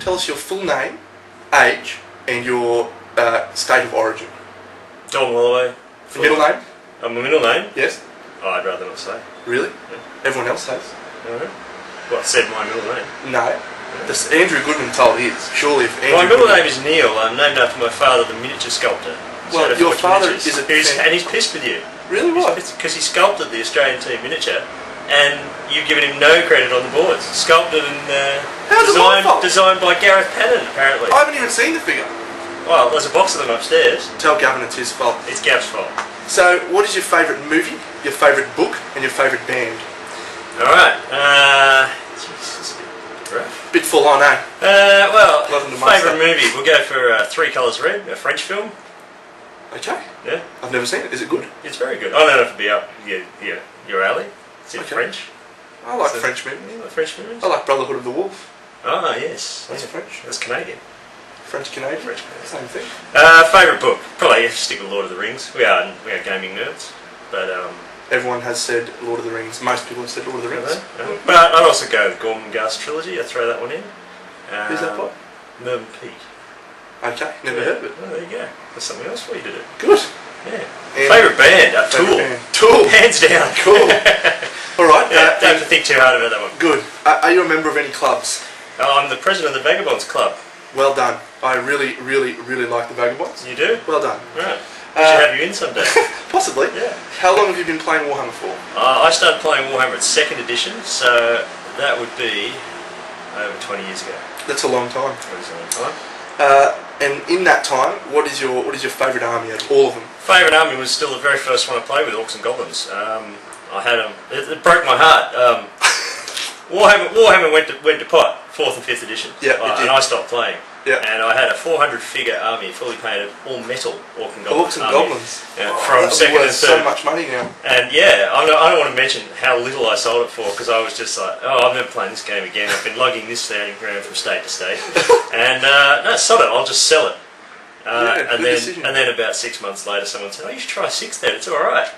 tell us your full name, age, and your state of origin. Don Walloway. Your middle name? My middle name? Yes. Oh, I'd rather not say. Really? Yeah. Everyone else has. No. Well, I said my middle name. No. This Andrew Goodman told his. Surely if Andrew My middle Goodman... name is Neil. I'm named after my father, the miniature sculptor. Well, your father is a... And he's pissed with you. Really? What? Because he sculpted the Australian team miniature, and you've given him no credit on the boards. Sculpted and designed by Gareth Pannon, apparently. I haven't even seen the figure. Well, there's a box of them upstairs. Tell Gavin it's his fault. It's Gav's fault. So, what is your favourite movie, your favourite book, and your favourite band? Alright, this is a bit rough. Bit full on, eh? Well, Welcome to favourite movie, we'll go for Three Colours Red, a French film. Okay. Yeah. I've never seen it. Is it good? It's very good. I don't know if it'll be up your alley. It's in French. I like French movies. You like French movies? I like Brotherhood of the Wolf. Ah, yes. That's French. That's Canadian. French-Canadian? French-Canadian. Same thing. Favourite book? Probably have to stick with Lord of the Rings. We are gaming nerds. But everyone has said Lord of the Rings. Most people have said Lord of the Rings. But I'd also go with Gormenghast trilogy. I'd throw that one in. Who's that by? Mervyn Peake. Okay, never heard of it. Well, there you go. There's something else for you to do. Good. Yeah. Favourite band? Tool. Tool. Hands down. Cool. All right. Yeah, don't have to think too hard about that one. Good. Are you a member of any clubs? I'm the president of the Vagabonds Club. Well done. I really, really, really like the Vagabonds. You do? Well done. Right. We should have you in someday. Possibly. Yeah. How long have you been playing Warhammer for? I started playing Warhammer at 2nd edition, so that would be over 20 years ago. That's a long time. That was a long time. And in that time, what is your favourite army out of all of them? Favourite army was still the very first one I played with, Orcs and Goblins. I had them. It broke my heart. Warhammer went to pot, 4th and 5th edition. Yeah, it did. And I stopped playing. Yeah. And I had a 400 figure army, fully painted, all metal Orc and Goblins. Orcs and Goblins. Yeah, from 2nd and 3rd. So much money now. And yeah, I don't want to mention how little I sold it for, because I was just like, oh, I'm never playing this game again. I've been lugging this thing around from state to state. And no, sod it, I'll just sell it. And then about 6 months later, someone said, oh, you should try 6th then, it's alright.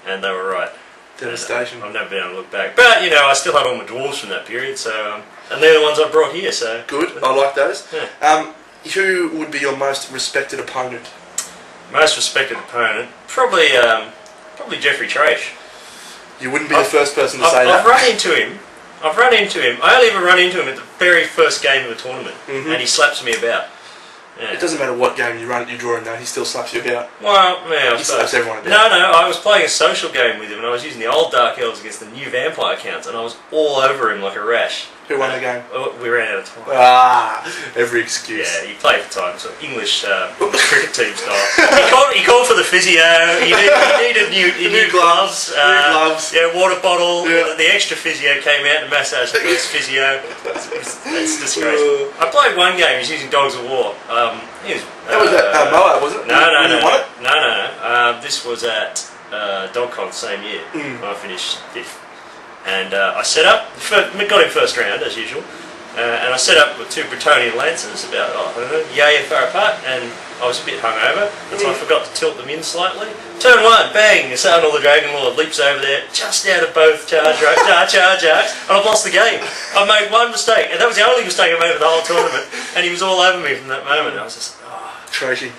And they were right. Devastation. I've never been able to look back. But, I still had all my dwarves from that period, so... and they're the ones I brought here, so... Good, I like those. Yeah. Who would be your most respected opponent? Most respected opponent? Probably Jeffrey Traish. You wouldn't be the first person to say that. I've run into him. I only ever run into him at the very first game of a tournament, and he slaps me about. Yeah. It doesn't matter what game you draw in though, he still slaps you about. Well, yeah, he slaps everyone about. No, I was playing a social game with him, and I was using the old Dark Elves against the new Vampire counts, and I was all over him like a rash. Who won the game? We ran out of time. Every excuse. Yeah, you play for time, so English cricket team style. He called for the physio. He needed new gloves. New gloves. Yeah, water bottle. Yeah. The extra physio came out and massaged the first physio. It's disgraceful. I played one game. He was using Dogs of War. That was at Moab, wasn't it? No. This was at DogCon the same year. When I finished 5th. And I set up, got him first round as usual, and I set up with 2 Bretonnian Lancers about, yay far apart, and I was a bit hungover, so I forgot to tilt them in slightly. Turn 1, bang, Sarnal the Dragon Lord leaps over there, just out of both charge arcs, and I've lost the game. I made one mistake, and that was the only mistake I made of the whole tournament, and he was all over me from that moment. I was just, Trashy.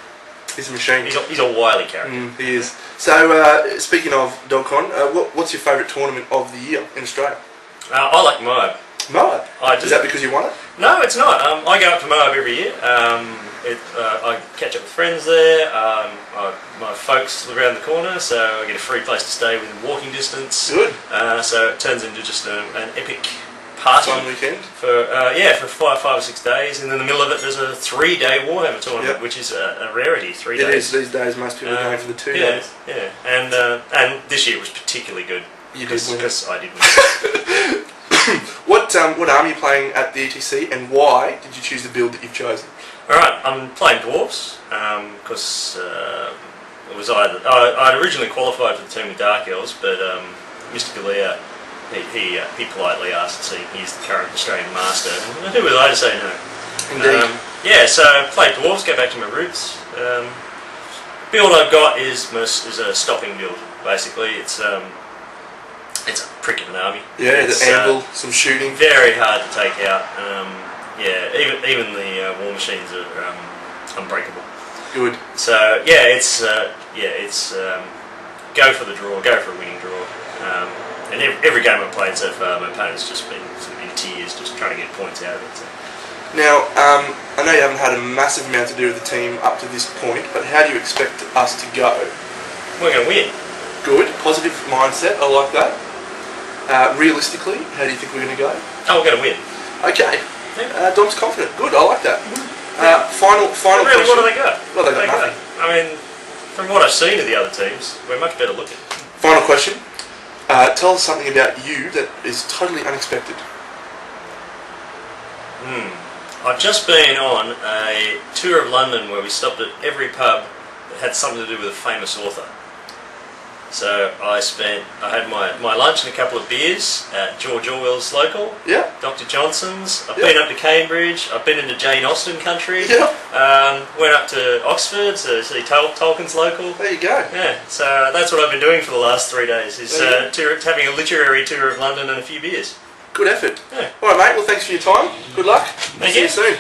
He's a machine. He's a wily character. He is. So, speaking of DogCon, what's your favourite tournament of the year in Australia? I like Moab. Moab? I do. Is that because you won it? No, it's not. I go up to Moab every year. I catch up with friends there. My folks live around the corner, so I get a free place to stay within walking distance. Good. So it turns into just an epic party. Fun weekend. For 5 or 6 days, and in the middle of it there's a 3-day Warhammer tournament, which is a rarity. 3 days. It is these days. Most people are going for the 2 days. Yeah, and this year was particularly good. You did win. Because I did win. What army are you playing at the ETC, and why did you choose the build that you've chosen? Alright, I'm playing Dwarves, because it was I'd originally qualified for the team with Dark Elves, but Mr. Galea, he politely asked to see he's the current Australian master, and who was I to say no? Indeed. So I played Dwarves, go back to my roots. Build I've got is a stopping build, basically. It's a prick of an army. Yeah, the anvil, some shooting. Very hard to take out. Yeah, even the war machines are unbreakable. Good. So yeah, it's go for the draw, go for a winning draw. And every game I've played so far, my opponent's just been sort of in tears, just trying to get points out of it. So. Now, I know you haven't had a massive amount to do with the team up to this point, but how do you expect us to go? We're going to win. Good, positive mindset. I like that. Realistically, how do you think we're going to go? Oh, we're going to win. Okay. Yeah. Dom's confident. Good, I like that. Final Really, question. what do they got? Well, they got nothing. I mean, from what I've seen of the other teams, we're much better looking. Final question. Tell us something about you that is totally unexpected. I've just been on a tour of London where we stopped at every pub that had something to do with a famous author. So I had my lunch and a couple of beers at George Orwell's local, Yeah. Dr. Johnson's. I've Yeah. been up to Cambridge. I've been into Jane Austen country. Yeah. Went up to Oxford to see Tolkien's local. There you go. Yeah, so that's what I've been doing for the last 3 days, is There having a literary tour of London and a few beers. Good effort. Yeah. All right, mate. Well, thanks for your time. Good luck. Thank See you. you soon.